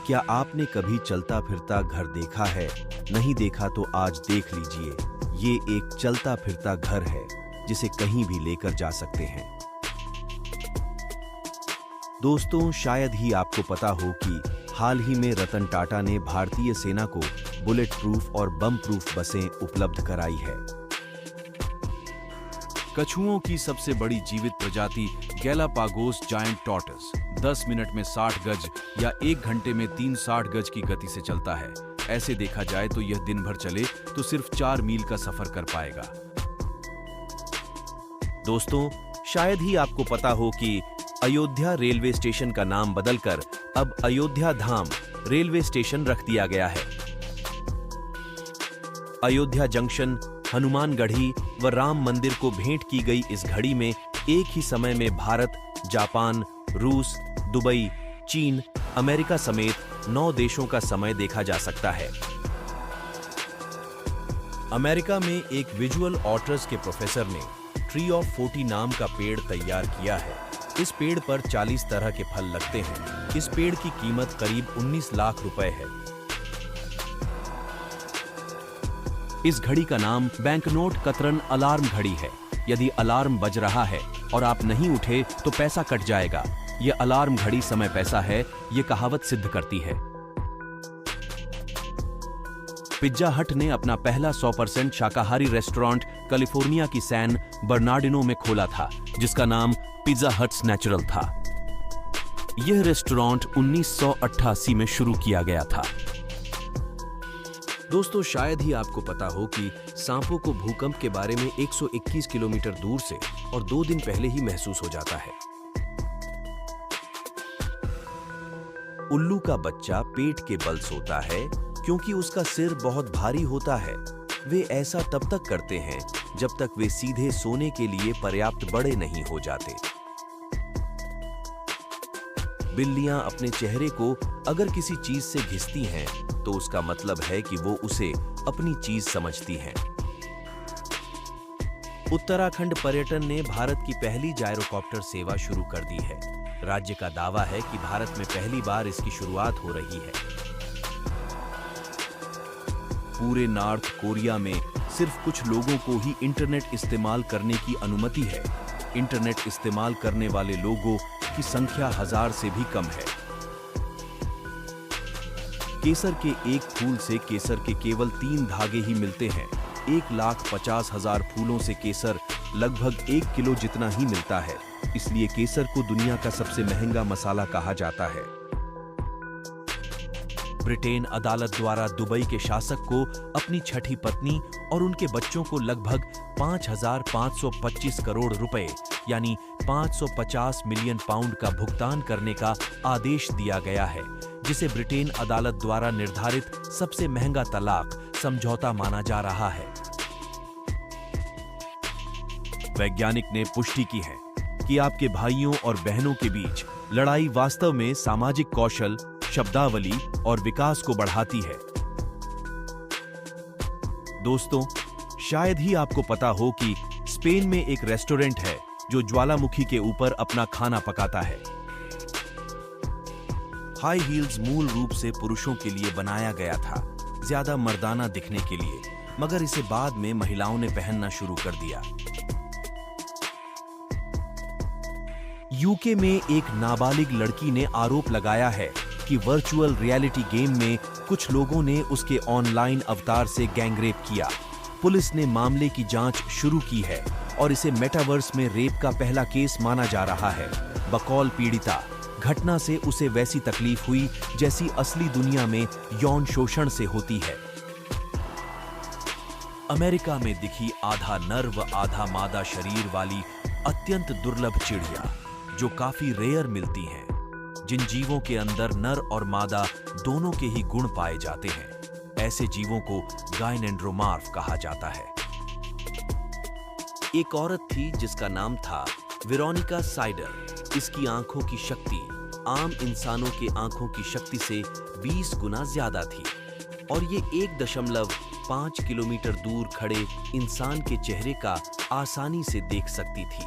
क्या आपने कभी चलता फिरता घर देखा है? नहीं देखा तो आज देख लीजिए। ये एक चलता फिरता घर है जिसे कहीं भी लेकर जा सकते हैं। दोस्तों, शायद ही आपको पता हो कि हाल ही में रतन टाटा ने भारतीय सेना को बुलेट प्रूफ और बम प्रूफ बसें उपलब्ध कराई है। कछुओं की सबसे बड़ी जीवित प्रजाति गैलापागोस जायंट टॉर्टोइस 10 मिनट में 60 गज या 1 घंटे में 360 गज की गति से चलता है। ऐसे देखा जाए तो यह दिन भर चले तो सिर्फ 4 मील का सफर कर पाएगा। दोस्तों, शायद ही आपको पता हो कि अयोध्या रेलवे स्टेशन का नाम बदलकर अब अयोध्या धाम रेलवे स्टेशन रख दिया गया है। अयोध्या जंक्शन, हनुमानगढ़ी व राम मंदिर को भेंट की गई इस घड़ी में एक ही समय में भारत, जापान, रूस, दुबई, चीन, अमेरिका समेत 9 देशों का समय देखा जा सकता है। अमेरिका में एक विजुअल आर्ट्स के प्रोफेसर ने ट्री ऑफ 40 नाम का पेड़ तैयार किया है। इस पेड़ पर 40 तरह के फल लगते हैं। इस पेड़ की कीमत करीब 19 लाख रुपए है। इस घड़ी का नाम बैंकनोट कतरन अलार्म घड़ी है। यदि अलार्म बज रहा है और आप नहीं उठे तो पैसा कट जाएगा। यह अलार्म घड़ी समय पैसा है, यह कहावत सिद्ध करती है। पिज्जा हट ने अपना पहला 100% शाकाहारी रेस्टोरेंट कैलिफोर्निया की सैन बर्नार्डिनो में खोला था, जिसका नाम पिज्जा हट्स नेचुरल था। यह रेस्टोरेंट 1988 में शुरू किया गया था। दोस्तों, शायद ही आपको पता हो कि सांपों को भूकंप के बारे में 121 किलोमीटर दूर से और 2 दिन पहले ही महसूस हो जाता है। उल्लू का बच्चा पेट के बल सोता है क्योंकि उसका सिर बहुत भारी होता है। वे ऐसा तब तक करते हैं जब तक वे सीधे सोने के लिए पर्याप्त बड़े नहीं हो जाते। बिल्लियां अपने चेहरे को अगर किसी चीज से घिसती हैं तो उसका मतलब है कि वो उसे अपनी चीज समझती हैं। उत्तराखंड पर्यटन ने भारत की पहली जायरोकॉप्टर सेवा शुरू कर दी है। राज्य का दावा है कि भारत में पहली बार इसकी शुरुआत हो रही है। पूरे नॉर्थ कोरिया में सिर्फ कुछ लोगों को ही इंटरनेट इस्तेमाल करने की अनुमति है। इंटरनेट इस्तेमाल करने वाले लोगों की संख्या 1000 से भी कम है। केसर के एक फूल से केसर के केवल 3 धागे ही मिलते हैं। 1,50,000 फूलों से केसर लगभग 1 किलो जितना ही मिलता है। इसलिए केसर को दुनिया का सबसे महंगा मसाला कहा जाता है। ब्रिटेन अदालत द्वारा दुबई के शासक को अपनी छठी पत्नी और उनके बच्चों को लगभग 5,525 करोड़ रुपए यानी 550 मिलियन पाउंड का भुगतान करने का आदेश दिया गया है, जिसे ब्रिटेन अदालत द्वारा निर्धारित सबसे महंगा तलाक समझौता माना जा रहा है। वैज्ञानिक ने पुष्टि की है कि आपके भाइयों और बहनों के बीच लड़ाई वास्तव में सामाजिक कौशल, शब्दावली और विकास को बढ़ाती है। दोस्तों, शायद ही आपको पता हो कि स्पेन में एक रेस्टोरेंट है जो ज्वालामुखी के ऊपर अपना खाना पकाता है। हाई हील्स मूल रूप से पुरुषों के लिए बनाया गया था, ज्यादा मर्दाना दिखने के लिए, मगर इसे बाद में महिलाओं ने पहनना शुरू कर दिया। यूके में एक नाबालिग लड़की ने आरोप लगाया है कि वर्चुअल रियलिटी गेम में कुछ लोगों ने उसके ऑनलाइन अवतार से गैंगरेप किया। पुलिस ने मामले की जांच शुरू की है और इसे मेटावर्स में रेप का पहला केस माना जा रहा है। बकौल पीड़िता, घटना से उसे वैसी तकलीफ हुई जैसी असली दुनिया में यौन शोषण से होती है। अमेरिका में दिखी आधा नर व आधा मादा शरीर वाली अत्यंत दुर्लभ चिड़िया, जो काफी रेयर मिलती हैं, जिन जीवों के अंदर नर और मादा दोनों के ही गुण पाए जाते हैं। ऐसे जीवों को गायनेंड्रोमार्फ कहा जाता है। एक औरत थी जिसका नाम था वेरोनिका साइडर। इसकी आंखों की शक्ति आम इंसानों के आंखों की शक्ति से 20 गुना ज्यादा थी और ये 1.5 किलोमीटर दूर खड़े इंसान के चेहरे का आसानी से देख सकती थी।